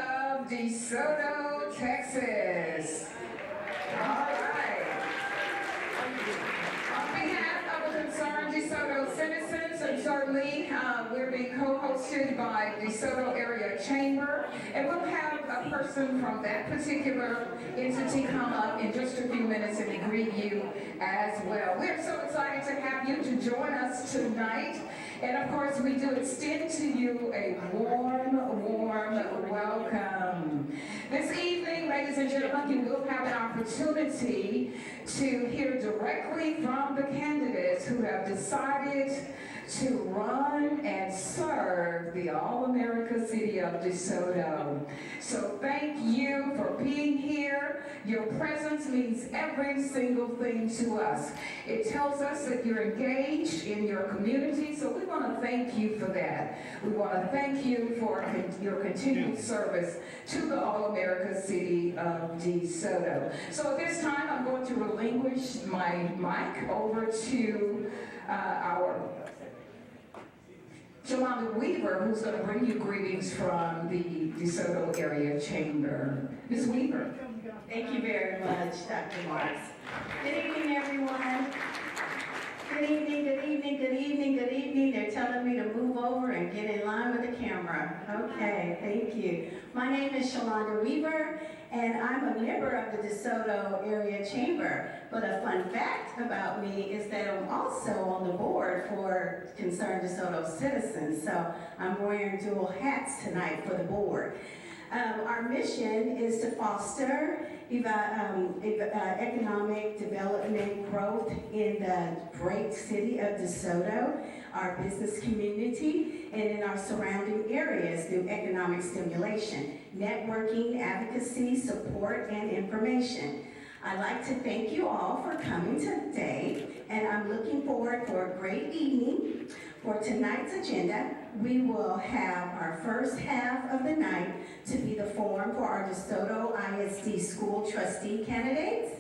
of DeSoto, Texas. All right. On behalf of the concerned DeSoto citizens, and certainly we're being co-hosted by DeSoto Area Chamber, and we'll have a person from that particular entity come up in just a few minutes and greet you as well. We're so excited to have you to join us tonight. And of course, we do extend to you a warm welcome. This evening, ladies and gentlemen, you will have an opportunity to hear directly from the candidates who have decided to run and serve the All-America City of DeSoto. So thank you for being here. Your presence means every single thing to us. It tells us that you're engaged in your community, so we want to thank you for that. We want to thank you for your continued service to the All-America City of DeSoto. So at this time, I'm going to relinquish my mic over to our Shalonda Weaver, who's going to bring you greetings from the DeSoto Area Chamber. Ms. Weaver. Thank you very much, Dr. Marks. Good evening, everyone. Good evening, good evening, good evening, good evening. They're telling me to move over and get in line with the camera. Okay, thank you. My name is Shalonda Weaver, and I'm a member of the DeSoto Area Chamber. But a fun fact about me is that I'm also on the board for Concerned DeSoto Citizens, so I'm wearing dual hats tonight for the board. Our mission is to foster economic development growth in the great city of DeSoto, our business community, and in our surrounding areas through economic stimulation, networking, advocacy, support, and information. I'd like to thank you all for coming today, and I'm looking forward for a great evening. For tonight's agenda, we will have our first half of the night to be the forum for our DeSoto ISD school trustee candidates.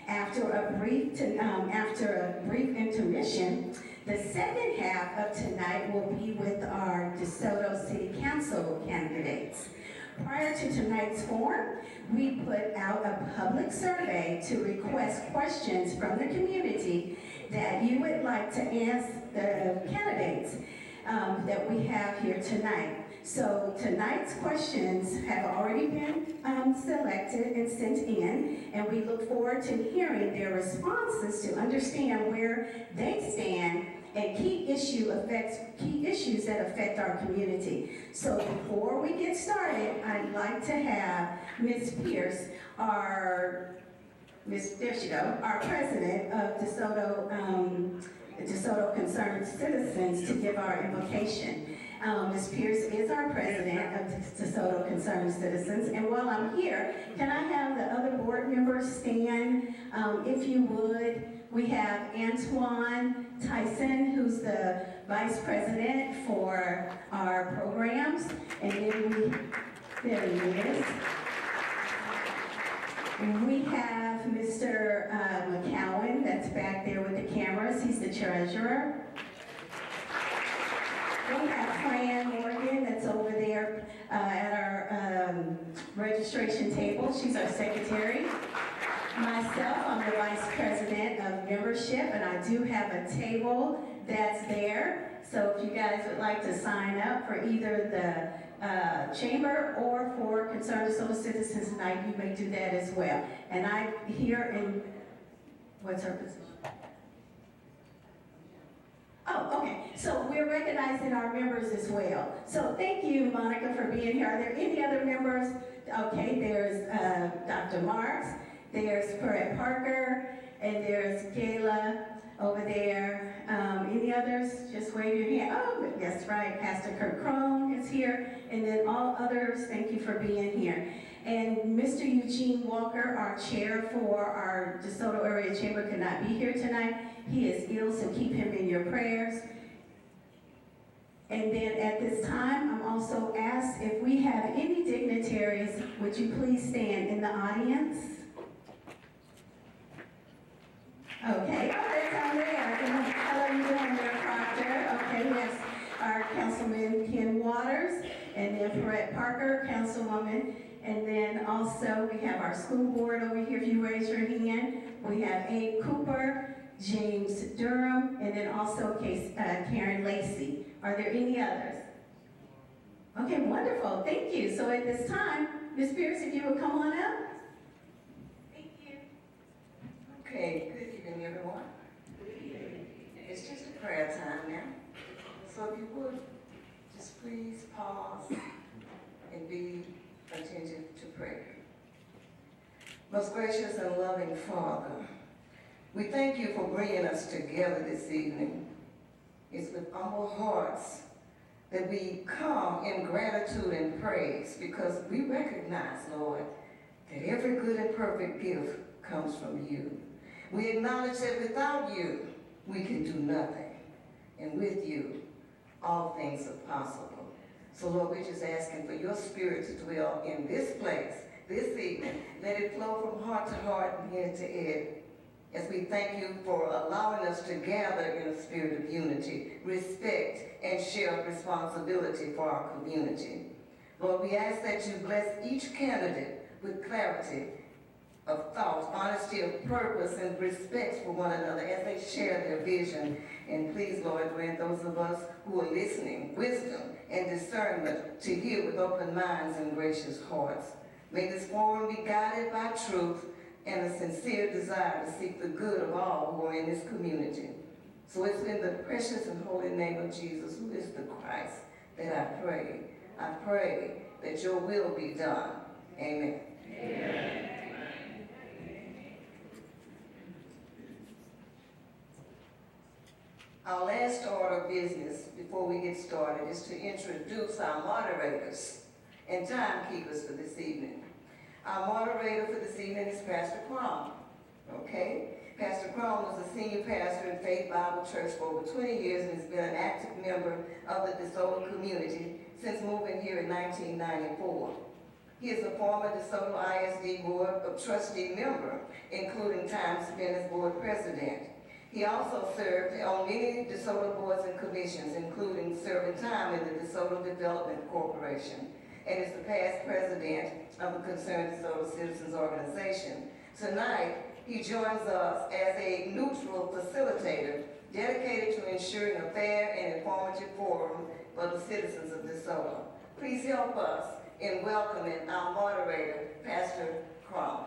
After a brief intermission, the second half of tonight will be with our DeSoto City Council candidates. Prior to tonight's forum, we put out a public survey to request questions from the community that you would like to ask the candidates that we have here tonight. So tonight's questions have already been selected and sent in, and we look forward to hearing their responses to understand where they stand and key issues that affect our community. So before we get started, I'd like to have Ms. Pierce, our president of DeSoto Concerned Citizens, to give our invocation. Ms. Pierce is our president of DeSoto Concerned Citizens, and while I'm here, can I have the other board members stand, if you would? We have Antoine Tyson, who's the vice president for our programs, and then there he is. We have Mr. McCowan, that's back there with the cameras. He's the treasurer. We have Fran Morgan, that's over there at our registration table. She's our secretary. Myself, I'm the vice president of membership, and I do have a table that's there. So if you guys would like to sign up for either the chamber or for Concerned DeSoto Citizens tonight, you may do that as well. And I'm here in, what's her position? Oh, okay. So we're recognizing our members as well. So thank you, Monica, for being here. Are there any other members? Okay, there's Dr. Marks, there's Perrette Parker, and there's Gayla over there. Any others? Just wave your hand. Oh, that's right. Pastor Kirk Crone is here. And then all others, thank you for being here. And Mr. Eugene Walker, our chair for our DeSoto Area Chamber, could not be here tonight. He is ill, so keep him in your prayers. And then at this time, I'm also asked if we have any dignitaries, would you please stand in the audience? Okay, oh, they're down there. How are you doing there, Proctor? Okay, yes, our Councilman Ken Waters, And then Perrette Parker, Councilwoman. And then also we have our school board over here, if you raise your hand. We have Abe Cooper, James Durham, and then also Karen Lacey. Are there any others? Okay, wonderful, thank you. So at this time, Ms. Pierce, if you would come on up. Thank you. Okay, good evening, everyone. It's just a prayer time now. So if you would, just please pause and be attentive to prayer. Most gracious and loving Father, we thank you for bringing us together this evening. It's with humble hearts that we come in gratitude and praise because we recognize, Lord, that every good and perfect gift comes from you. We acknowledge that without you, we can do nothing. And with you, all things are possible. So Lord, we're just asking for your spirit to dwell in this place, this evening. Let it flow from heart to heart and head to head. As we thank you for allowing us to gather in a spirit of unity, respect, and shared responsibility for our community. Lord, we ask that you bless each candidate with clarity of thought, honesty of purpose, and respect for one another as they share their vision. And please, Lord, grant those of us who are listening wisdom and discernment to hear with open minds and gracious hearts. May this forum be guided by truth and a sincere desire to seek the good of all who are in this community. So it's in the precious and holy name of Jesus, who is the Christ, that I pray. I pray that your will be done. Amen. Amen. Our last order of business before we get started is to introduce our moderators and timekeepers for this evening. Our moderator for this evening is Pastor Crum. Okay? Pastor Crum was a senior pastor in Faith Bible Church for over 20 years and has been an active member of the DeSoto community since moving here in 1994. He is a former DeSoto ISD Board of Trustee member, including time spent as board president. He also served on many DeSoto boards and commissions, including serving time in the DeSoto Development Corporation, and is the past president of the Concerned DeSoto Citizens Organization. Tonight, he joins us as a neutral facilitator dedicated to ensuring a fair and informative forum for the citizens of DeSoto. Please help us in welcoming our moderator, Pastor Crum.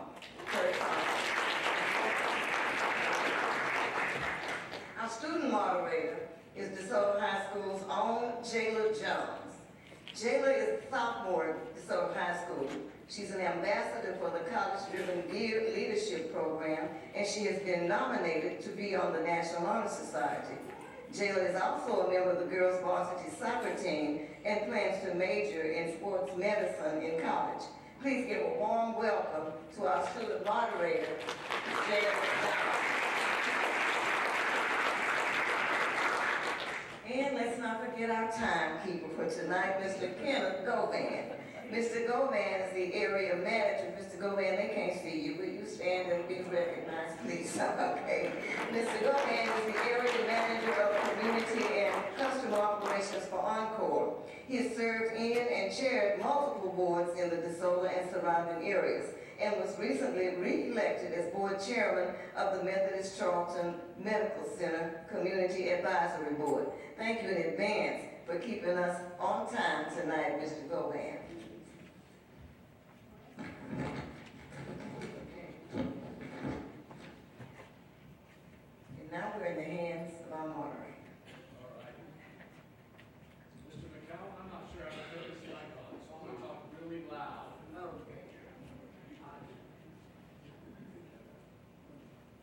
Our student moderator is DeSoto High School's own Jayla Jones. Jayla is a sophomore at DeSoto High School. She's an ambassador for the College-Driven Leadership Program, and she has been nominated to be on the National Honor Society. Jayla is also a member of the girls' varsity soccer team and plans to major in sports medicine in college. Please give a warm welcome to our student moderator, Jayla. And let's not forget our timekeeper for tonight, Mr. Kenneth Govan. Mr. Govan is the area manager. Mr. Govan, they can't see you. Will you stand and be recognized, please? Okay. Mr. Govan is the area manager of community and customer operations for Encore. He has served in and chaired multiple boards in the DeSoto and surrounding areas, and was recently re-elected as board chairman of the Methodist Charlton Medical Center Community Advisory Board. Thank you in advance for keeping us on time tonight, Mr. Govan. And now we're in the hands of our moderator. All right. Mr. McCallum, I'm not sure how to put this mic on, so I'm going to talk really loud. Okay.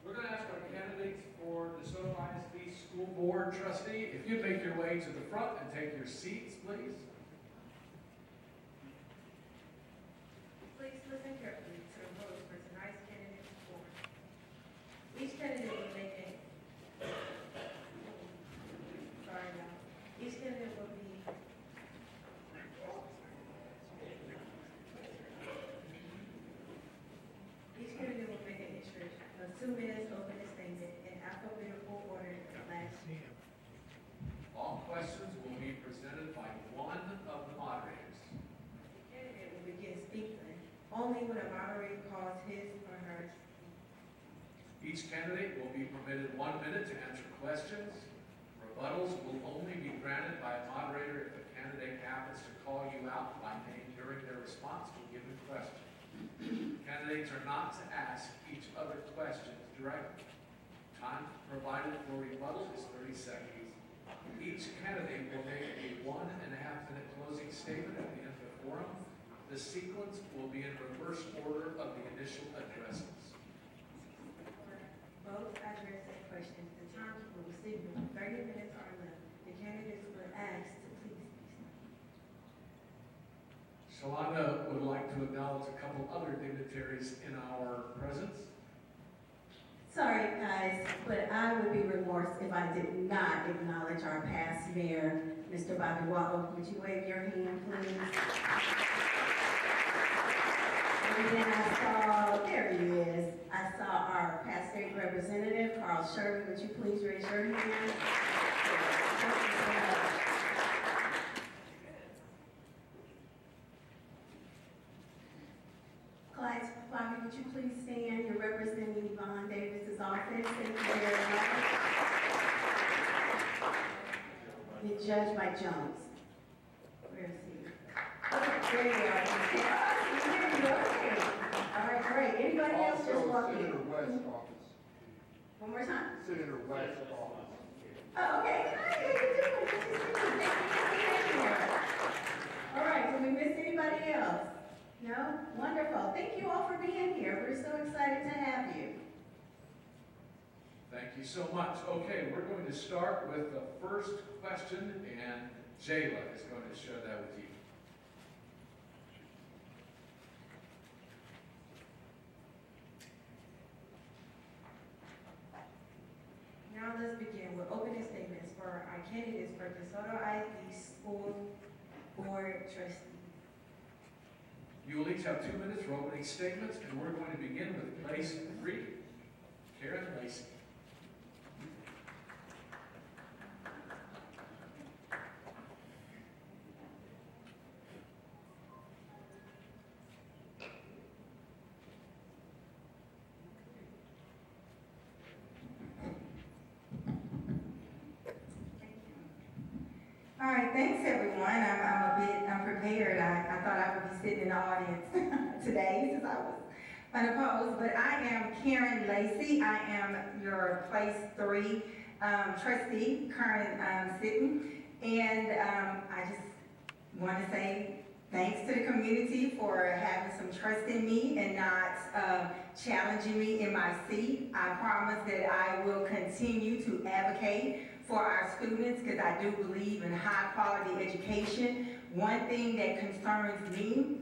We're going to ask our candidates for DeSoto ISD School Board Trustee, if you'd make your way to the front and take your seats, please. Please listen carefully to the votes for tonight's candidates for. Each candidate will make a, sorry y'all, each candidate will be, each candidate will make an extra 2 minutes opening statement in alphabetical order last year. All questions will be presented by one only when a moderator calls his or her. Each candidate will be permitted 1 minute to answer questions. Rebuttals will only be granted by a moderator if the candidate happens to call you out by name during their response to a given question. Candidates are not to ask each other questions directly. Time provided for rebuttal is 30 seconds. Each candidate will make a 1.5-minute closing statement at the end of the forum. The sequence will be in reverse order of the initial addresses. Both address and questions, the times will signal 30 minutes or less. The candidates were asked to please be silent. Shalana would like to acknowledge a couple other dignitaries in our presence. Sorry, guys, but I would be remorse if I did not acknowledge our past mayor, Mr. Bobby Waddle. Would you wave your hand, please? And then I saw, there he is. I saw our past state representative, Carl Sherman. Would you please raise your hand? Thank you so much. Clyde, Bobby, would you please stand? You're representing Yvonne Davis's office. Thank you very much. And Judge Mike Jones. Where is he? Okay, there you are. All right, great. Anybody else just walk in? Senator West's office. One more time? Senator West's office. Oh, okay. Hi, how you doing? Good to see you. Thank you for being here. All right, did we miss anybody else? No? Wonderful. Thank you all for being here. We're so excited to have you. Thank you so much. Okay, we're going to start with the first question, and Jayla is going to share that with you. Now let's begin with opening statements for our candidates for DeSoto ISD School Board Trustees. You will each have 2 minutes for opening statements, and we're going to begin with place 3, Karen Lacey. All right, thanks everyone. I'm prepared. I thought I would be sitting in the audience today since I was unopposed, but I am Karen Lacey. I am your place 3 trustee, current sitting, and I just want to say thanks to the community for having some trust in me and not challenging me in my seat. I promise that I will continue to advocate for our students because I do believe in high quality education. One thing that concerns me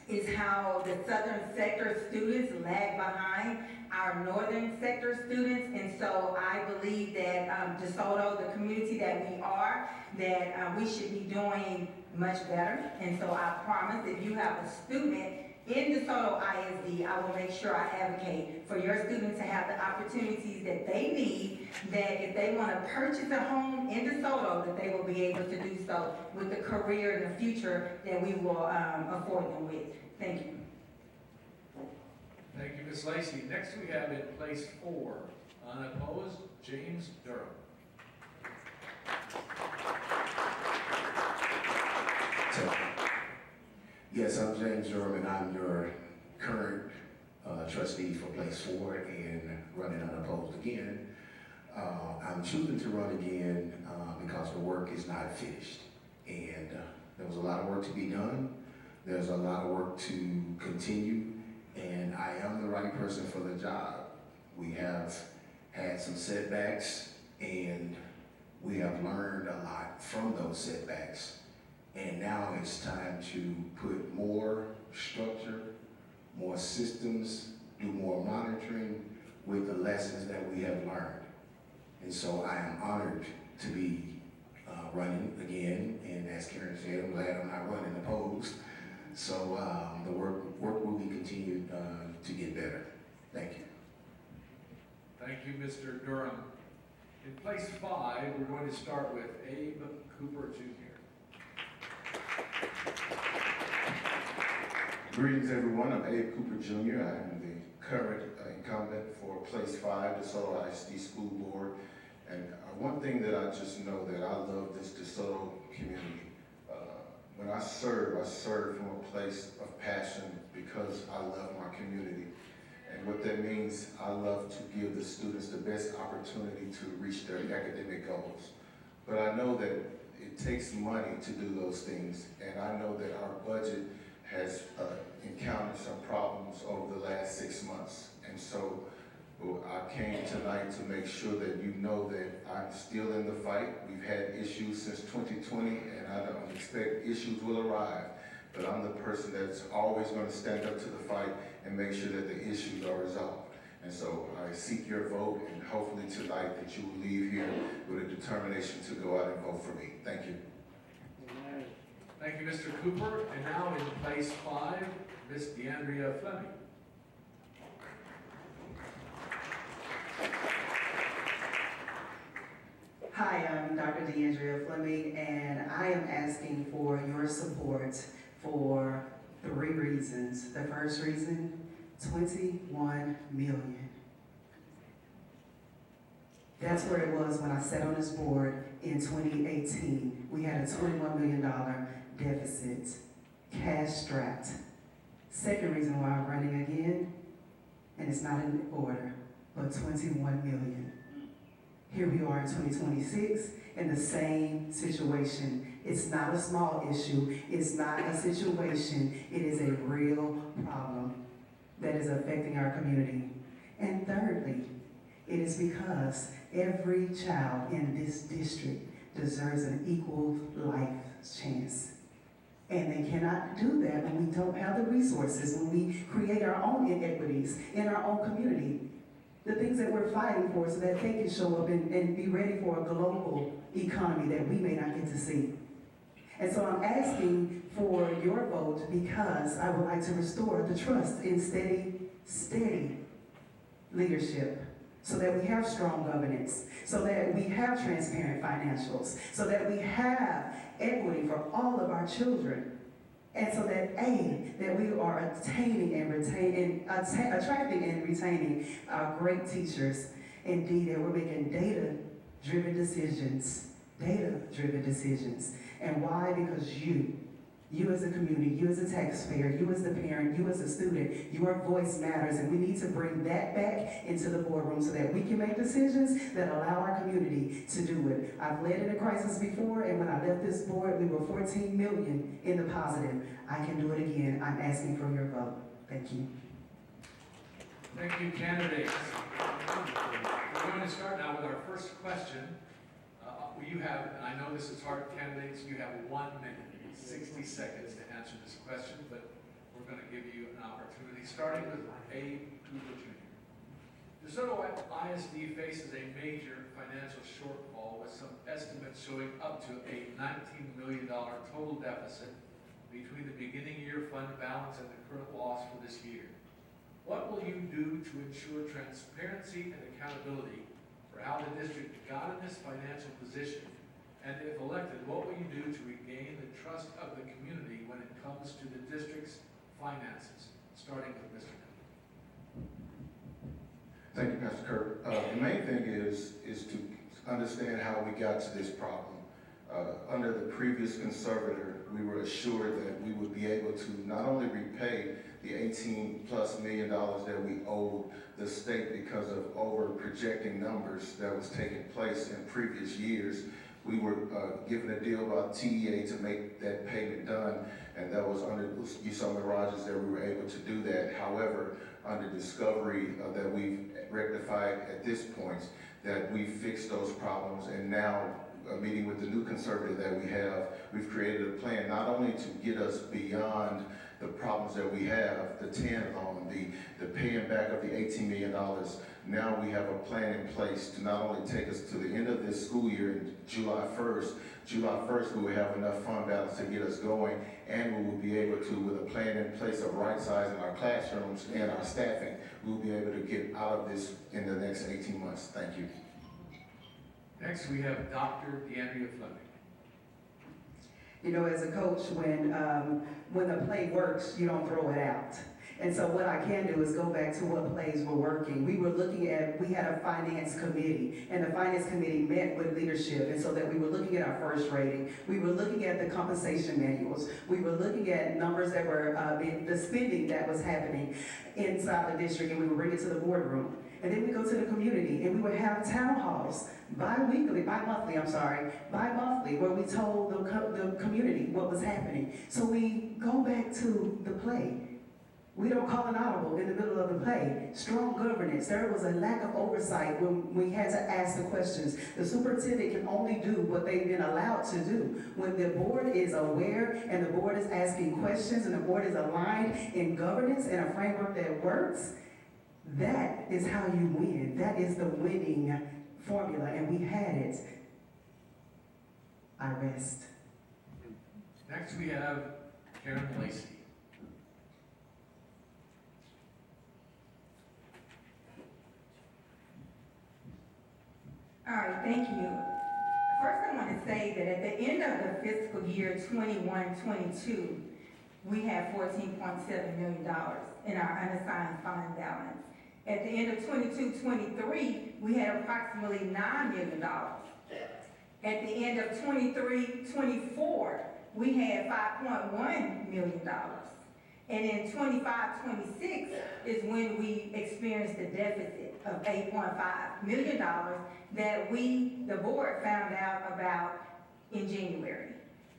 is how the southern sector students lag behind our northern sector students, and so I believe that DeSoto, the community that we are, that we should be doing much better. And so I promise if you have a student in DeSoto ISD, I will make sure I advocate for your students to have the opportunities that they need, that if they want to purchase a home in DeSoto, that they will be able to do so with the career in the future that we will afford them with. Thank you. Thank you, Ms. Lacey. Next we have in place 4, unopposed, James Durham. Yes, I'm James Durham, and I'm your current trustee for place 4 and running unopposed again. I'm choosing to run again because the work is not finished, and there was a lot of work to be done. There's a lot of work to continue, and I am the right person for the job. We have had some setbacks, and we have learned a lot from those setbacks. And now it's time to put more structure, more systems, do more monitoring with the lessons that we have learned. And so I am honored to be running again. And as Karen said, I'm glad I'm not running opposed. So the work will be continued to get better. Thank you. Thank you, Mr. Durham. In place 5, we're going to start with Abe Cooper Jr. Greetings, everyone. I'm Abe Cooper Jr. I am the current incumbent for Place 5, DeSoto ISD School Board. And one thing that I just know that I love this DeSoto community. When I serve from a place of passion because I love my community. And what that means, I love to give the students the best opportunity to reach their academic goals. But I know that it takes money to do those things, and I know that our budget has encountered some problems over the last 6 months. And so I came tonight to make sure that you know that I'm still in the fight. We've had issues since 2020, and I don't expect issues will arrive. But I'm the person that's always going to stand up to the fight and make sure that the issues are resolved. And so I seek your vote, and hopefully tonight that you will leave here with a determination to go out and vote for me. Thank you. Thank you, Mr. Cooper. And now in place 5, Ms. DeAndrea Fleming. Hi, I'm Dr. DeAndrea Fleming, and I am asking for your support for 3 reasons. The first reason, 21 million. That's where it was when I sat on this board in 2018. We had a $21 million deficit, cash strapped. Second reason why I'm running again, and it's not in order, but 21 million. Here we are in 2026 in the same situation. It's not a small issue. It's not a situation. It is a real problem that is affecting our community. And thirdly, it is because every child in this district deserves an equal life chance. And they cannot do that when we don't have the resources, when we create our own inequities in our own community. The things that we're fighting for so that they can show up and be ready for a global economy that we may not get to see. And so I'm asking for your vote because I would like to restore the trust in steady leadership so that we have strong governance, so that we have transparent financials, so that we have equity for all of our children. And so that that we are attaining and attracting and retaining great teachers. Indeed, that we're making data-driven decisions. And why? Because you as a community, you as a taxpayer, you as the parent, you as a student, your voice matters, and we need to bring that back into the boardroom so that we can make decisions that allow our community to do it. I've led in a crisis before, and when I left this board, we were 14 million in the positive. I can do it again. I'm asking for your vote. Thank you. Thank you, candidates. We're going to start now with our first question. You have, and I know this is hard, candidates, you have 1 minute, 60 seconds to answer this question, but we're going to give you an opportunity, starting with Abe Cooper Jr. DeSoto ISD faces a major financial shortfall with some estimates showing up to a $19 million total deficit between the beginning year fund balance and the current loss for this year. What will you do to ensure transparency and accountability for how the district got in this financial position? And if elected, what will you do to regain the trust of the community when it comes to the district's finances? Starting with Mr. Cooper. Thank you, Pastor Kirk. The main thing is to understand how we got to this problem. Under the previous conservator, we were assured that we would be able to not only repay the $18+ million that we owed the state because of over projecting numbers that was taking place in previous years. We were given a deal by TEA to make that payment done, and that was under some mirages that we were able to do that. However, under discovery that we've rectified at this point, that we fixed those problems, and now meeting with the new conservative that we have, we've created a plan not only to get us beyond the problems that we have, the 10 loan, the paying back of the $18 million. Now we have a plan in place to not only take us to the end of this school year in July 1st, we will have enough fund balance to get us going, and we will be able to, with a plan in place of right sizing our classrooms and our staffing, we will be able to get out of this in the next 18 months. Thank you. Next, we have Dr. DeAndrea Fleming. You know, as a coach, when the play works, you don't throw it out. And so what I can do is go back to what plays were working. We had a finance committee, and the finance committee met with leadership, and so that we were looking at our first rating. We were looking at the compensation manuals. We were looking at numbers that were, the spending that was happening inside the district, and we would bring it to the boardroom. And then we go to the community, and we would have town halls, bi-monthly, where we told the community what was happening. So we go back to the play. We don't call an audible in the middle of the play. Strong governance. There was a lack of oversight when we had to ask the questions. The superintendent can only do what they've been allowed to do. When the board is aware and the board is asking questions and the board is aligned in governance and a framework that works, that is how you win. That is the winning formula, and we had it. I rest. Next, we have Karen Lacey. All right, thank you. First, I want to say that at the end of the fiscal year 21-22, we had $14.7 million in our unassigned fund balance. At the end of 22-23, we had approximately $9 million. At the end of 23-24, we had $5.1 million. And in 25-26 is when we experienced a deficit of $8.5 million that the board found out about in January.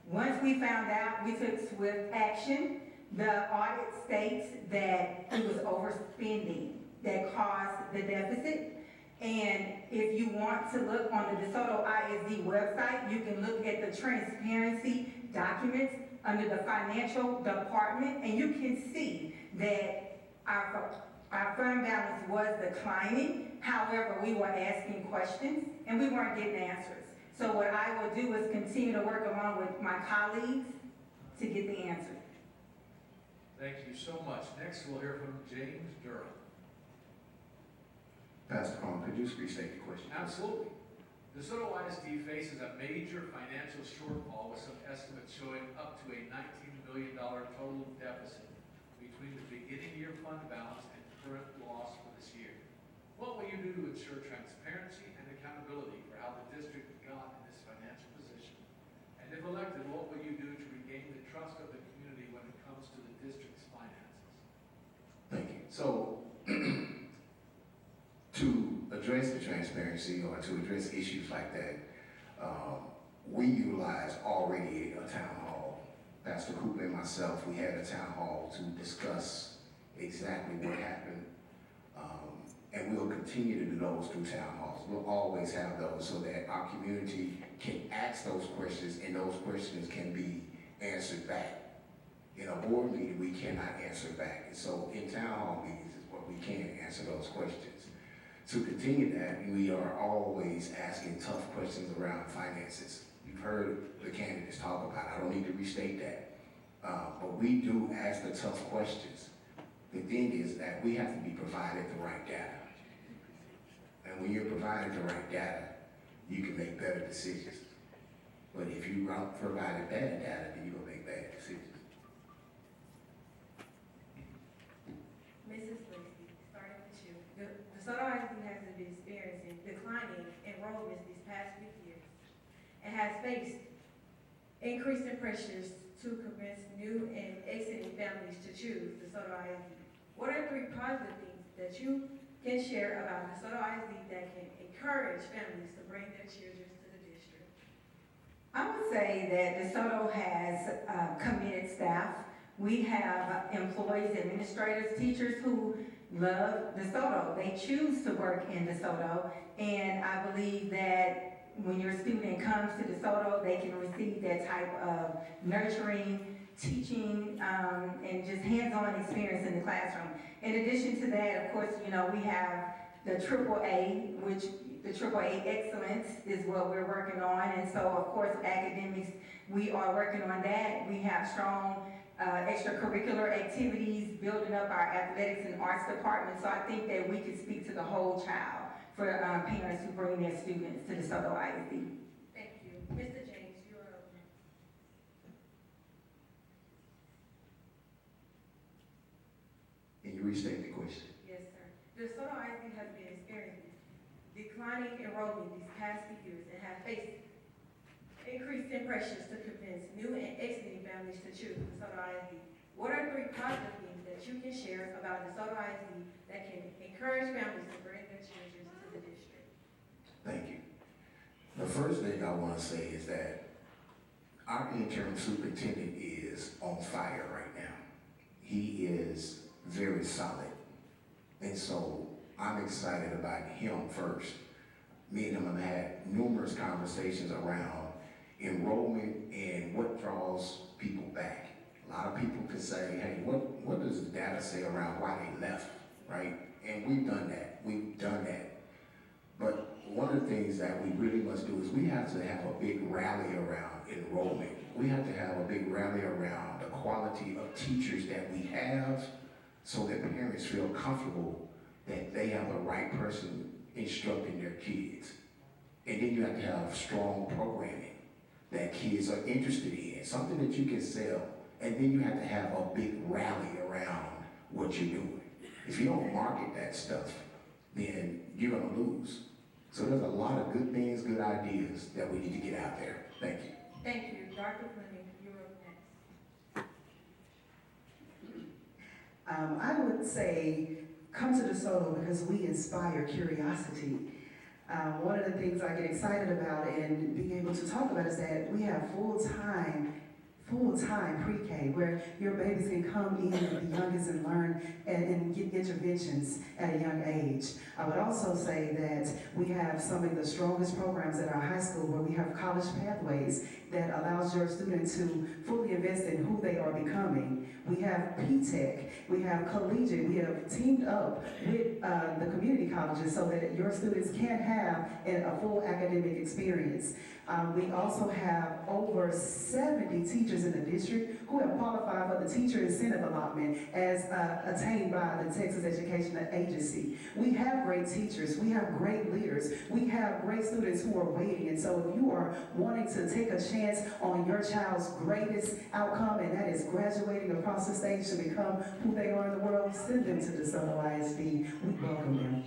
Once we found out, we took swift action. The audit states that it was overspending that caused the deficit. And if you want to look on the DeSoto ISD website, you can look at the transparency documents under the financial department, and you can see that our fund balance was declining. However, we were asking questions and we weren't getting answers. So what I will do is continue to work along with my colleagues to get the answers. Thank you so much. Next, we'll hear from James Durham. Pastor Crum, could you restate the question? Absolutely. DeSoto ISD faces a major financial shortfall with some estimates showing up to a $19 million total deficit between the beginning year fund balance and current loss for this year. What will you do to ensure transparency and accountability for how the district got in this financial position? And if elected, what will you do to regain the trust of the community when it comes to the district's finances? Thank you. So, to address the transparency or to address issues like that, we utilize already a town hall. Pastor Cooper and myself, we had a town hall to discuss exactly what happened. And we'll continue to do those through town halls. We'll always have those so that our community can ask those questions and those questions can be answered back. In a board meeting, we cannot answer back. And so in town hall meetings is where we can answer those questions. To continue that, we are always asking tough questions around finances. You've heard the candidates talk about it. I don't need to restate that. But we do ask the tough questions. The thing is that we have to be provided the right data. And when you're provided the right data, you can make better decisions. But if you aren't provided bad data, then you're going to make bad decisions. Mrs. Lacey, starting with you. DeSoto ISD has been experiencing declining enrollments these past few years and has faced increasing pressures to convince new and exiting families to choose DeSoto ISD. What are 3 positive things that you can share about DeSoto ISD that can encourage families to bring their children to the district? I would say that DeSoto has committed staff. We have employees, administrators, teachers who love DeSoto. They choose to work in DeSoto, and I believe that when your student comes to DeSoto, they can receive that type of nurturing, teaching, and just hands-on experience in the classroom. In addition to that, of course, you know, we have the AAA, which the AAA excellence is what we're working on. And so, of course, academics, we are working on that. We have strong extracurricular activities, building up our athletics and arts department. So I think that we could speak to the whole child for parents who bring their students to DeSoto ISD. Thank you. Mr. James, you're up. you restate the question? Yes, sir. DeSoto ISD has been experiencing declining enrollment these past few years and have faced increasing pressures to convince new and exiting families to choose DeSoto ISD. What are 3 positive things that you can share about DeSoto ISD that can encourage families to bring their children to the district? Thank you. The first thing I want to say is that our interim superintendent is on fire right now. He is very solid. And so I'm excited about him first. Me and him have had numerous conversations around enrollment and what draws people back. A lot of people can say, hey, what does the data say around why they left, right? And we've done that. But one of the things that we really must do is we have to have a big rally around enrollment. We have to have a big rally around the quality of teachers that we have so that parents feel comfortable that they have the right person instructing their kids. And then you have to have strong programming that kids are interested in, something that you can sell. And then you have to have a big rally around what you're doing. If you don't market that stuff, then you're gonna lose. So there's a lot of good things, good ideas that we need to get out there. Thank you. Thank you. Dr. Fleming, you're up next. I would say, come to DeSoto because we inspire curiosity. One of the things I get excited about and being able to talk about is that we have full-time pre-K where your babies can come in at the youngest and learn and get interventions at a young age. I would also say that we have some of the strongest programs at our high school where we have college pathways that allows your student to fully invest in who they are becoming. We have P-Tech, we have collegiate, we have teamed up with the community colleges so that your students can have a full academic experience. We also have over 70 teachers in the district who have qualified for the teacher incentive allotment as attained by the Texas Education Agency. We have great teachers, we have great leaders, we have great students who are waiting. And so if you are wanting to take a chance on your child's greatest outcome, and that is graduating across the stage to become who they are in the world, send them to DeSoto ISD. We welcome them.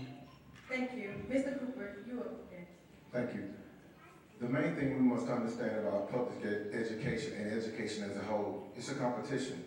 Thank you. Mr. Cooper, you are up next. Thank you. The main thing we must understand about public education and education as a whole, it's a competition.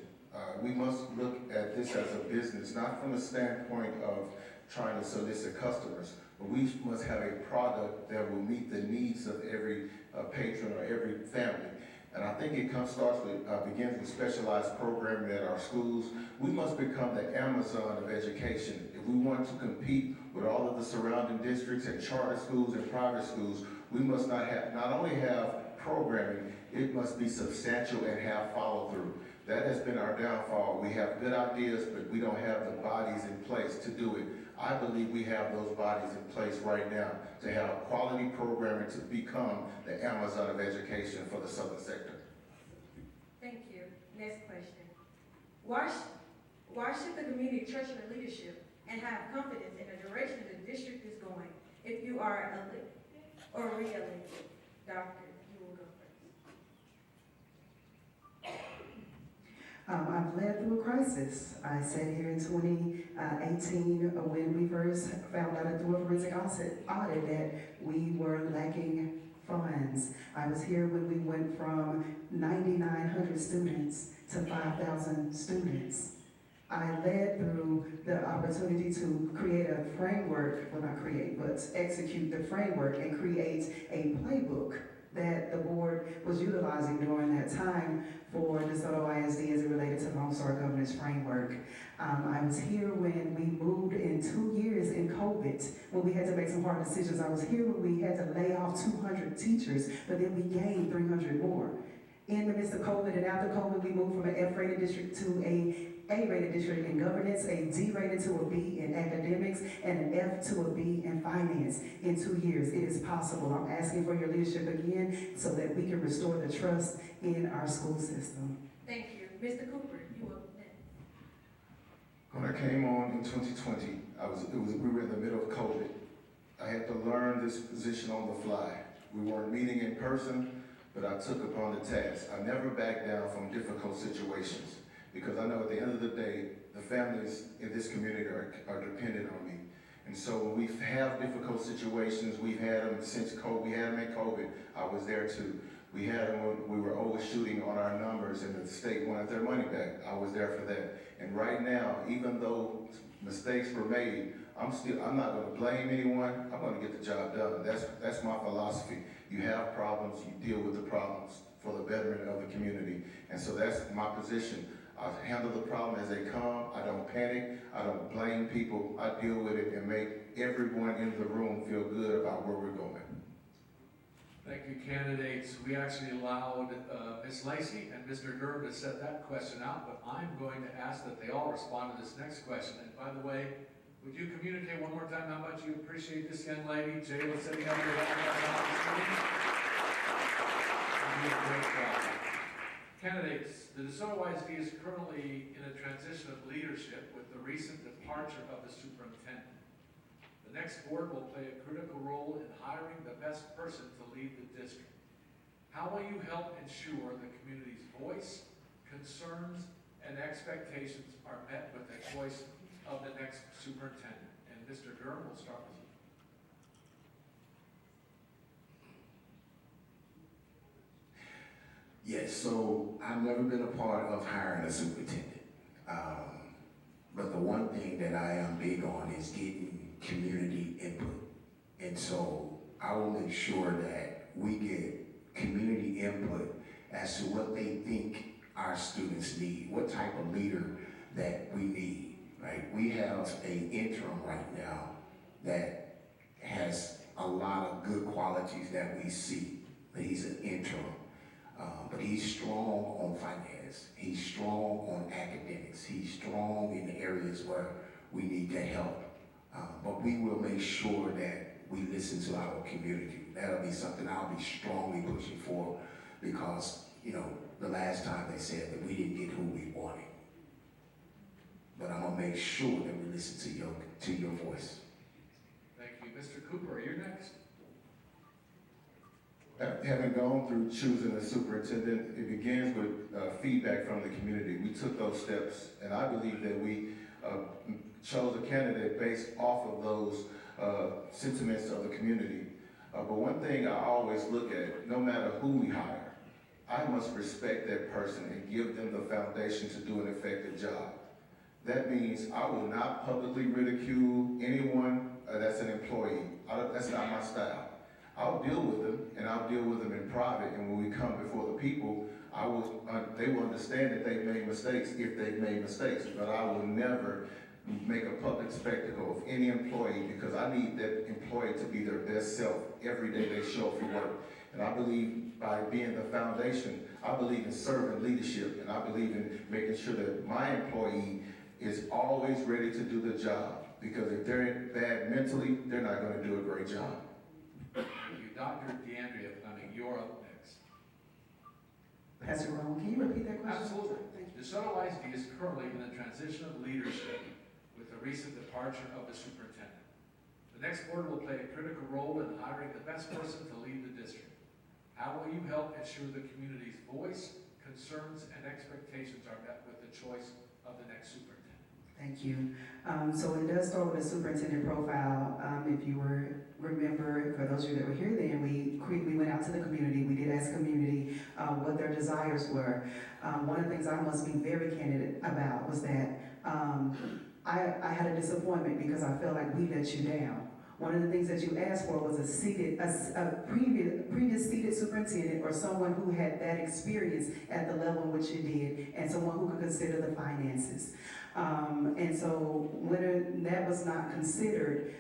We must look at this as a business, not from the standpoint of trying to solicit customers, but we must have a product that will meet the needs of every patron or every family. And I think it begins with specialized programming at our schools. We must become the Amazon of education. If we want to compete with all of the surrounding districts and charter schools and private schools, we must not only have programming, it must be substantial and have follow-through. That has been our downfall. We have good ideas, but we don't have the bodies in place to do it. I believe we have those bodies in place right now to have quality programming to become the Amazon of education for the Southern sector. Thank you. Next question. Why should the community trust your leadership and have confidence in the direction the district is going if you are elected or re-elected? Doctor, you will go first. I've led through a crisis. I sat here in 2018 when we first found out through a forensic audit that we were lacking funds. I was here when we went from 9,900 students to 5,000 students. I led through the opportunity to create a framework, well not create, but execute the framework and create a playbook that the board was utilizing during that time for DeSoto ISD as it related to the Lone Star Governance Framework. I was here when we moved in 2 years in COVID, when we had to make some hard decisions. I was here when we had to lay off 200 teachers, but then we gained 300 more. In the midst of COVID and after COVID, we moved from an F-rated district to a A-rated district in governance, a D-rated to a B in academics, and an F to a B in finance in 2 years. It is possible. I'm asking for your leadership again so that we can restore the trust in our school system. Thank you. Mr. Cooper, you are next. When I came on in 2020, we were in the middle of COVID. I had to learn this position on the fly. We weren't meeting in person, but I took upon the task. I never backed down from difficult situations because I know at the end of the day, the families in this community are dependent on me. And so when we have difficult situations, we've had them since COVID, we had them in COVID, I was there too. We had them when we were overshooting on our numbers and the state wanted their money back. I was there for that. And right now, even though mistakes were made, I'm not gonna blame anyone, I'm gonna get the job done. That's my philosophy. You have problems, you deal with the problems for the betterment of the community. And so that's my position. I handle the problem as they come. I don't panic. I don't blame people. I deal with it and make everyone in the room feel good about where we're going. Thank you, candidates. We actually allowed Ms. Lacey and Mr. Durham to set that question out, but I'm going to ask that they all respond to this next question. And by the way, would you communicate one more time how much you appreciate this young lady, Jayla, setting up your Candidates, the DeSoto ISD is currently in a transition of leadership with the recent departure of the superintendent. The next board will play a critical role in hiring the best person to lead the district. How will you help ensure the community's voice, concerns, and expectations are met with the choice of the next superintendent? And Mr. Durham, will start with you. Yes, so I've never been a part of hiring a superintendent. But the one thing that I am big on is getting community input. And so I will make sure that we get community input as to what they think our students need, what type of leader that we need, right? We have an interim right now that has a lot of good qualities that we see, but he's an interim. But he's strong on finance, he's strong on academics, he's strong in the areas where we need to help. But we will make sure that we listen to our community. That'll be something I'll be strongly pushing for because, you know, the last time they said that we didn't get who we wanted. But I'm gonna make sure that we listen to your voice. Thank you. Mr. Cooper, you're next. Having gone through choosing a superintendent, it begins with feedback from the community. We took those steps, and I believe that we chose a candidate based off of those sentiments of the community. But one thing I always look at, no matter who we hire, I must respect that person and give them the foundation to do an effective job. That means I will not publicly ridicule anyone that's an employee. That's not my style. I'll deal with them, and I'll deal with them in private, and when we come before the people, they will understand that they've made mistakes if they've made mistakes, but I will never make a public spectacle of any employee because I need that employee to be their best self every day they show up for work. And I believe by being the foundation, I believe in servant leadership, and I believe in making sure that my employee is always ready to do the job, because if they're bad mentally, they're not going to do a great job. Thank you. Dr. DeAndrea Fleming, you're up next. Pastor Rowan, can you repeat that question? Absolutely. Thank you. DeSoto ISD is currently in a transition of leadership with the recent departure of the superintendent. The next board will play a critical role in hiring the best person to lead the district. How will you help ensure the community's voice, concerns, and expectations are met with the choice of the next superintendent? Thank you. So it does start with a superintendent profile. If you remember, for those of you that were here then, we went out to the community. We did ask community what their desires were. One of the things I must be very candid about was that I had a disappointment because I felt like we let you down. One of the things that you asked for was a previous seated superintendent or someone who had that experience at the level in which you did, and someone who could consider the finances. And so when that was not considered,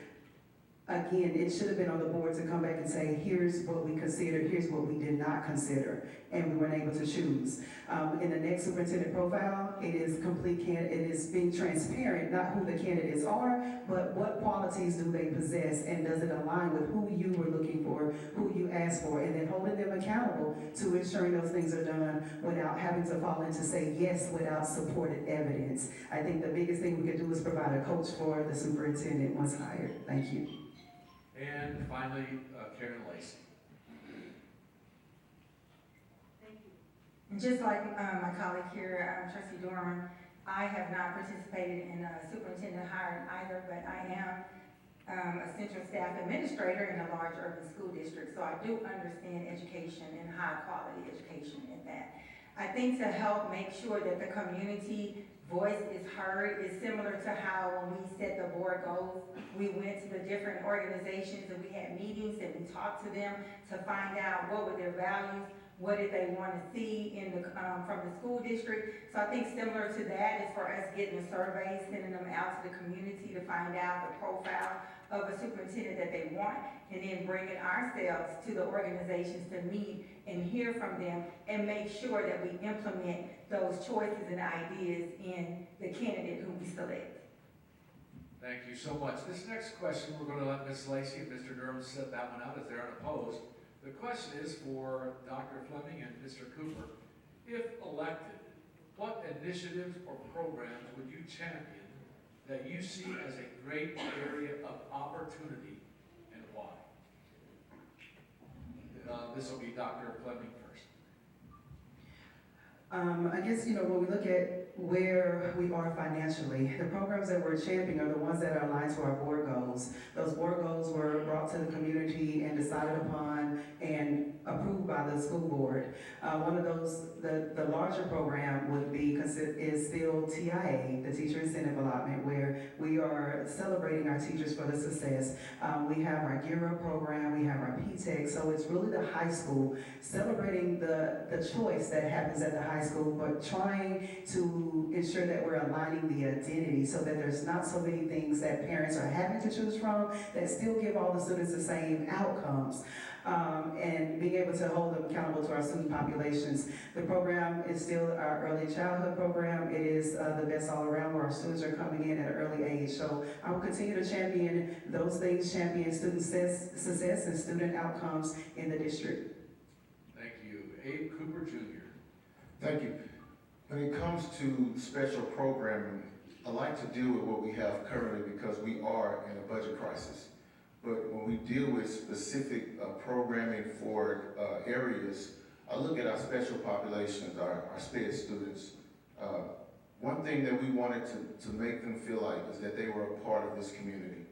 again, it should have been on the board to come back and say, here's what we considered, here's what we did not consider, and we weren't able to choose. In the next superintendent profile, it is it is being transparent, not who the candidates are, but what qualities do they possess, and does it align with who you were looking for, who you asked for, and then holding them accountable to ensuring those things are done without having to fall into say yes without supported evidence. I think the biggest thing we could do is provide a coach for the superintendent once hired. Thank you. And finally, Karen Lacey. Thank you. And just like my colleague here, Trustee Dorman, I have not participated in a superintendent hiring either, but I am a central staff administrator in a large urban school district, so I do understand education and high quality education in that. I think to help make sure that the community voice is heard is similar to how when we set the board goals, we went to the different organizations and we had meetings and we talked to them to find out what were their values, what did they want to see in the, from the school district. So I think similar to that is for us getting the surveys, sending them out to the community to find out the profile of a superintendent that they want, and then bringing ourselves to the organizations to meet and hear from them and make sure that we implement those choices and ideas in the candidate who we select. Thank you so much. This next question, we're going to let Ms. Lacy and Mr. Durham set that one out as they're unopposed. The question is for Dr. Fleming and Mr. Cooper. If elected, what initiatives or programs would you champion that you see as a great area of opportunity, and why? This will be Dr. Fleming first. I guess, when we look at where we are financially, the programs that we're championing are the ones that are aligned to our board goals. Those board goals were brought to the community and decided upon and approved by the school board. One of those, the larger program would be, is still TIA, the Teacher Incentive Allotment, where we are celebrating our teachers for the success. We have our Gear Up program, we have our P-TECH, so it's really the high school celebrating the choice that happens at the high school, but trying to ensure that we're aligning the identity so that there's not so many things that parents are having to choose from that still give all the students the same outcomes. And being able to hold them accountable to our student populations. The program is still our early childhood program. It is the best all around where our students are coming in at an early age. So I will continue to champion those things, champion student success and student outcomes in the district. Thank you. Abe Cooper Jr. Thank you. When it comes to special programming, I like to deal with what we have currently because we are in a budget crisis. But when we deal with specific programming for areas, I look at our special populations, our SPED students. One thing that we wanted to make them feel like is that they were a part of this community.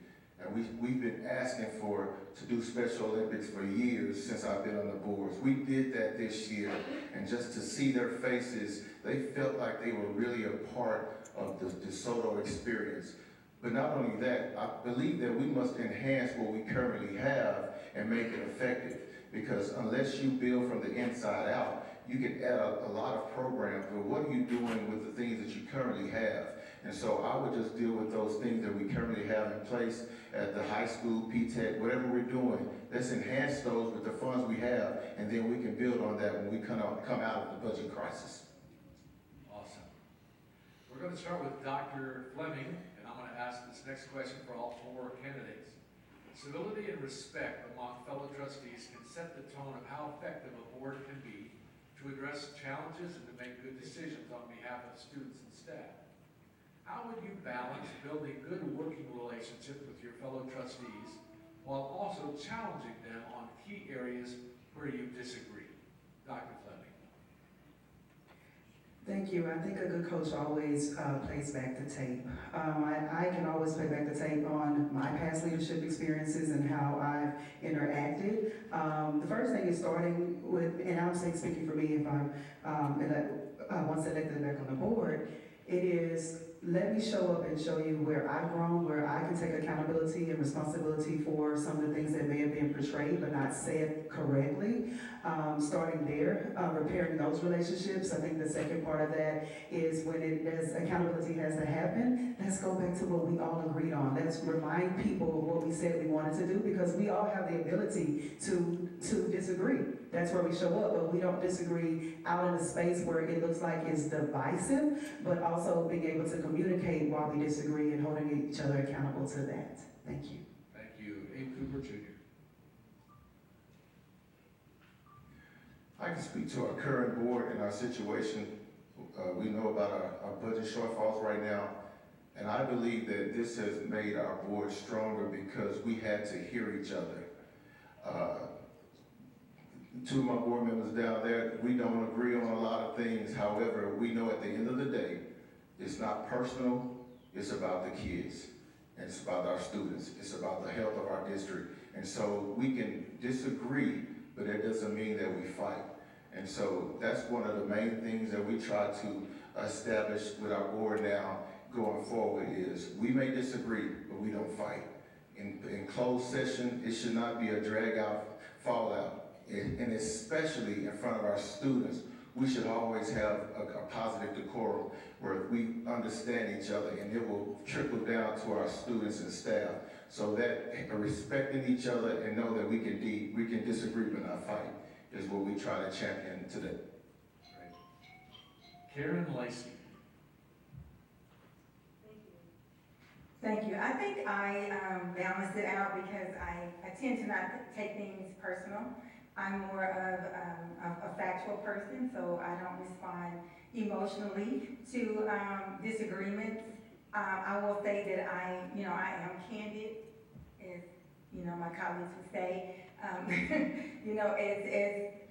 And we've been asking to do Special Olympics for years since I've been on the boards. We did that this year, and just to see their faces, they felt like they were really a part of the DeSoto experience. But not only that, I believe that we must enhance what we currently have and make it effective. Because unless you build from the inside out, you can add a lot of programs, but what are you doing with the things that you currently have? And so I would just deal with those things that we currently have in place at the high school, P-TECH, whatever we're doing. Let's enhance those with the funds we have, and then we can build on that when we come out of the budget crisis. Awesome. We're going to start with Dr. Fleming, and I'm going to ask this next question for all four candidates. Civility and respect among fellow trustees can set the tone of how effective a board can be to address challenges and to make good decisions on behalf of students and staff. How would you balance building good working relationships with your fellow trustees while also challenging them on key areas where you disagree? Dr. Fleming. Thank you. I think a good coach always plays back the tape. I can always play back the tape on my past leadership experiences and how I've interacted. The first thing is starting with, and I'm speaking for me if I'm once elected back on the board, it is let me show up and show you where I've grown, where I can take accountability and responsibility for some of the things that may have been portrayed but not said correctly. Starting there, repairing those relationships. I think the second part of that is when accountability has to happen, let's go back to what we all agreed on. Let's remind people of what we said we wanted to do because we all have the ability to disagree. That's where we show up, but we don't disagree out in a space where it looks like it's divisive, but also being able to communicate while we disagree and holding each other accountable to that. Thank you. Thank you. Abe Cooper Jr. I can speak to our current board and our situation. We know about our budget shortfalls right now, and I believe that this has made our board stronger because we had to hear each other. Two of my board members down there, we don't agree on a lot of things. However, we know at the end of the day It's not personal, it's about the kids, and it's about our students, it's about the health of our district. And so we can disagree, but that doesn't mean that we fight. And so that's one of the main things that we try to establish with our board now going forward is we may disagree, but we don't fight. In closed session, it should not be a drag out, fallout, and especially in front of our students. We should always have a positive decorum where we understand each other, and it will trickle down to our students and staff, so that respecting each other and know that we can disagree but not fight is what we try to champion today. Right. Karen Lacey. Thank you. I think I balanced it out because I tend to not take things personal. I'm more of a factual person, so I don't respond emotionally to disagreements. I will say that I am candid, as my colleagues would say. As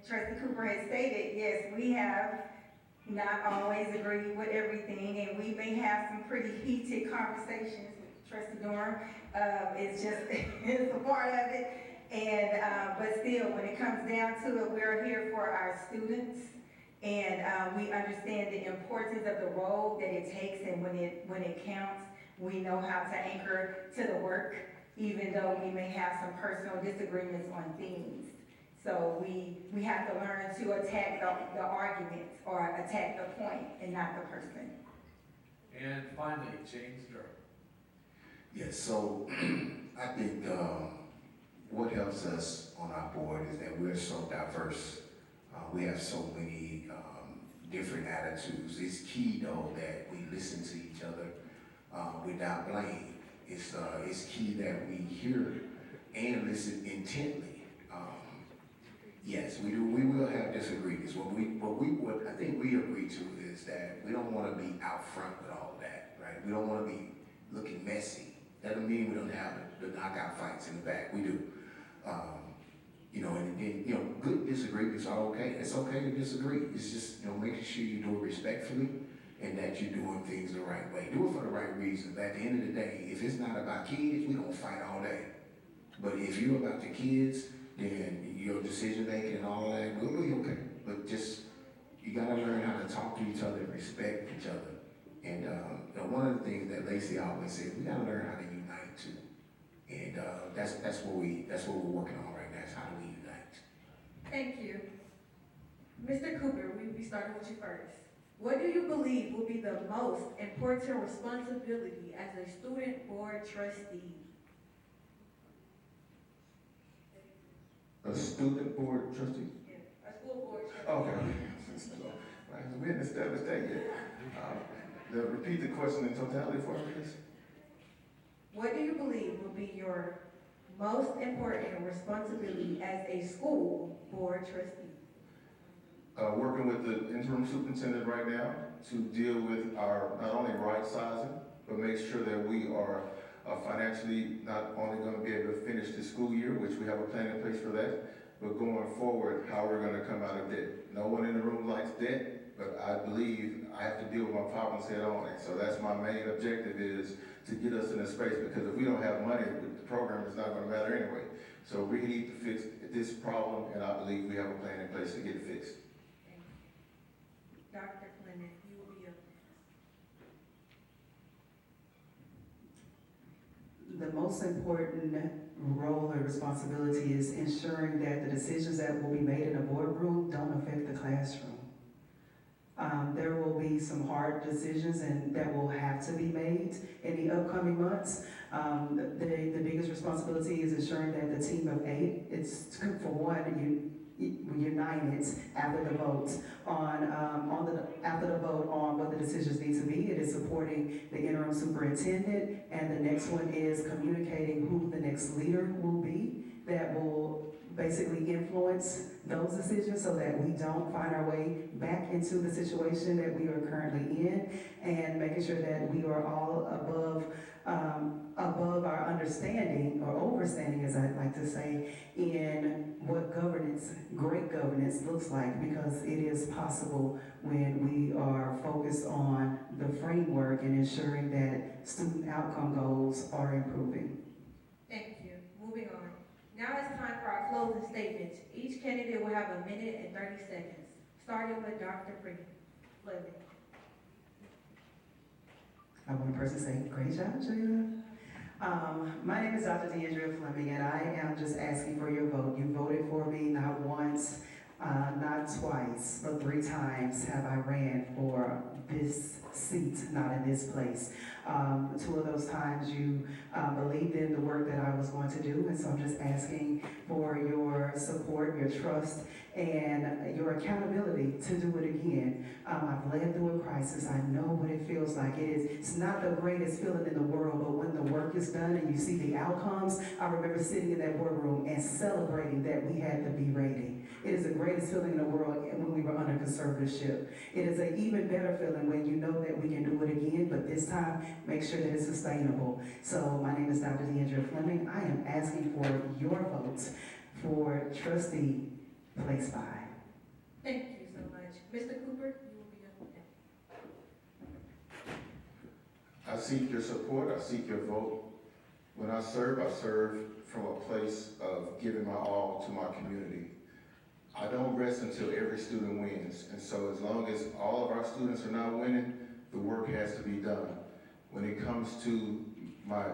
Trustee Cooper has stated, yes, we have not always agreed with everything, and we may have some pretty heated conversations. Trustee Durham is a part of it. And, but still, when it comes down to it, we're here for our students, and we understand the importance of the role that it takes, and when it counts, we know how to anchor to the work, even though we may have some personal disagreements on things. So we have to learn to attack the argument or attack the point and not the person. And finally, James Durham. Yes, so I think what helps us on our board is that we're so diverse. We have so many different attitudes. It's key, though, that we listen to each other without blame. It's key that we hear and listen intently. Yes, we do. We will have disagreements. What I think we agree to is that we don't want to be out front with all of that, right? We don't want to be looking messy. That doesn't mean we don't have the knockout fights in the back. We do. And good disagreements are okay. It's okay to disagree. It's just, making sure you do it respectfully and that you're doing things the right way. Do it for the right reasons. At the end of the day, if it's not about kids, we don't fight all day. But if you're about the kids, then your decision making and all that, we'll be okay. But just, you gotta learn how to talk to each other and respect each other. And one of the things that Lacey always says, we gotta learn how to unite too. And that's what we're working on right now, is how do we unite. Thank you. Mr. Cooper, we'll be starting with you first. What do you believe will be the most important responsibility as a student board trustee? A student board trustee? Yeah, a school board trustee. Okay. We hadn't established that yet. Repeat the question in totality for me, please. What do you believe will be your most important responsibility as a school board trustee? Working with the interim superintendent right now to deal with our not only right sizing, but make sure that we are financially not only going to be able to finish the school year, which we have a plan in place for that, but going forward, how we're going to come out of debt. No one in the room likes debt, but I believe I have to deal with my problems head on. And so that's my main objective, is to get us in a space, because if we don't have money, the program is not going to matter anyway. So we need to fix this problem, and I believe we have a plan in place to get it fixed. Dr. Clement, you will be up. The most important role or responsibility is ensuring that the decisions that will be made in a boardroom don't affect the classroom. There will be some hard decisions and that will have to be made in the upcoming months. The biggest responsibility is ensuring that the team of 8, it's for one, united after the vote on what the decisions need to be. It is supporting the interim superintendent, and the next one is communicating who the next leader will be that will basically influence those decisions, so that we don't find our way back into the situation that we are currently in, and making sure that we are all above our understanding understanding, or overstanding, as I'd like to say, in what governance, great governance looks like, because it is possible when we are focused on the framework and ensuring that student outcome goals are improving. Thank you. Moving on. Now it's time for our closing statements. Each candidate will have 1 minute and 30 seconds, starting with Dr. Fleming. I want a person to say, great job, Jayla. My name is Dr. Deandra Fleming, and I am just asking for your vote. You voted for me not once, not twice, but 3 times have I ran for this seat, not in this place. 2 of those times you believed in the work that I was going to do, and so I'm just asking for your support, your trust, and your accountability to do it again. I've led through a crisis. I know what it feels like. It's not the greatest feeling in the world, but when the work is done and you see the outcomes, I remember sitting in that boardroom and celebrating that we had the B rating. It is the greatest feeling in the world when we were under conservatorship. It is an even better feeling when you know that we can do it again, but this time, make sure that it's sustainable. So my name is Dr. Deandra Fleming. I am asking for your votes for trustee place 5. Thank you so much. Mr. Cooper, you will be up next. I seek your support, I seek your vote. When I serve from a place of giving my all to my community. I don't rest until every student wins, and so as long as all of our students are not winning, the work has to be done. When it comes to my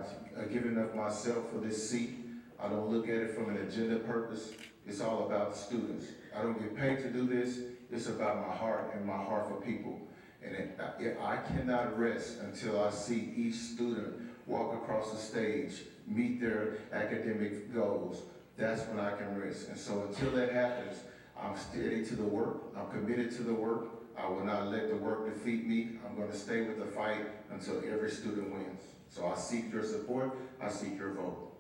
giving up myself for this seat, I don't look at it from an agenda purpose. It's all about the students. I don't get paid to do this. It's about my heart and my heart for people. And I cannot rest until I see each student walk across the stage, meet their academic goals. That's when I can rest. And so until that happens, I'm steady to the work. I'm committed to the work. I will not let the work defeat me. I'm going to stay with the fight until every student wins. So I seek your support. I seek your vote.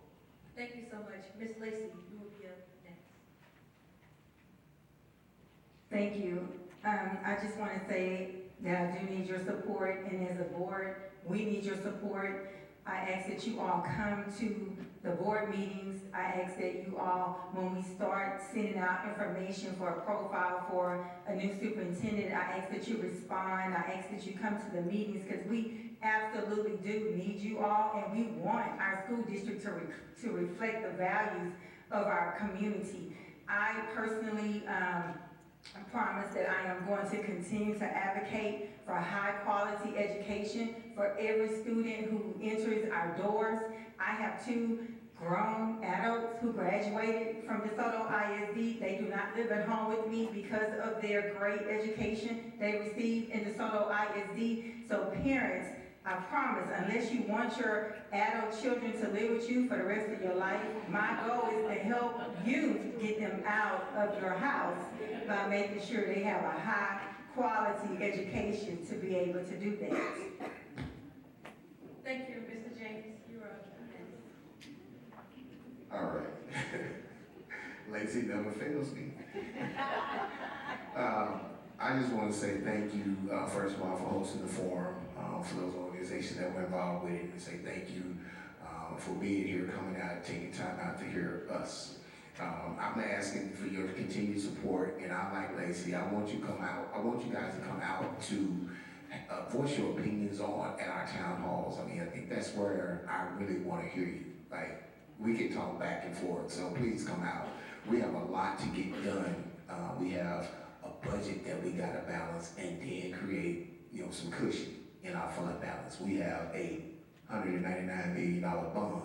Thank you so much. Ms. Lacy, you will be up next. Thank you. I just want to say that I do need your support, and as a board, we need your support. I ask that you all come to the board meetings. I ask that you all, when we start sending out information for a profile for a new superintendent, I ask that you respond. I ask that you come to the meetings, because we absolutely do need you all, and we want our school district to reflect the values of our community. I personally promise that I am going to continue to advocate for high quality education for every student who enters our doors. I have 2 grown adults who graduated from DeSoto ISD. They do not live at home with me because of their great education they received in DeSoto ISD. So parents, I promise, unless you want your adult children to live with you for the rest of your life, my goal is to help you get them out of your house by making sure they have a high quality education to be able to do that. Thank you, Mr. James. You're up next. All right. Lacy never fails me. I just want to say thank you, first of all, for hosting the forum, for those organizations that were involved with it, and say thank you for being here, coming out, taking time out to hear us. I'm asking for your continued support, and I like Lacy. I want you guys to come out to voice your opinions at our town halls. I mean, I think that's where I really want to hear you. Like, we can talk back and forth, so please come out. We have a lot to get done. We have a budget that we got to balance and then create, some cushion in our fund balance. We have a $199 million bond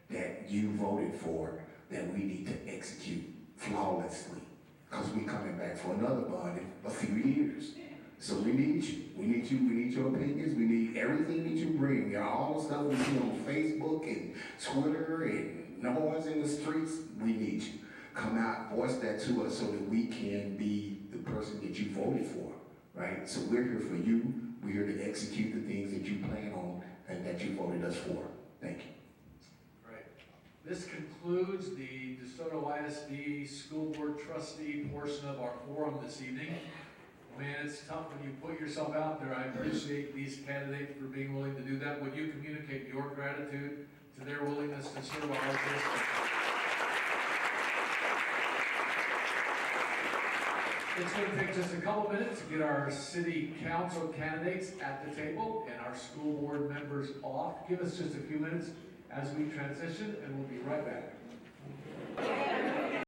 that you voted for that we need to execute flawlessly, because we're coming back for another bond in a few years. So we need you. We need you. We need your opinions. We need everything that you bring. All the stuff we see on Facebook and Twitter and noise in the streets, we need you. Come out, voice that to us so that we can be the person that you voted for, right? So we're here for you. We're here to execute the things that you plan on and that you voted us for. Thank you. Great. This concludes the DeSoto ISD School Board Trustee portion of our forum this evening. Man, it's tough when you put yourself out there. I appreciate these candidates for being willing to do that. Would you communicate your gratitude to their willingness to serve our district? It's going to take just a couple minutes to get our city council candidates at the table and our school board members off. Give us just a few minutes as we transition, and we'll be right back.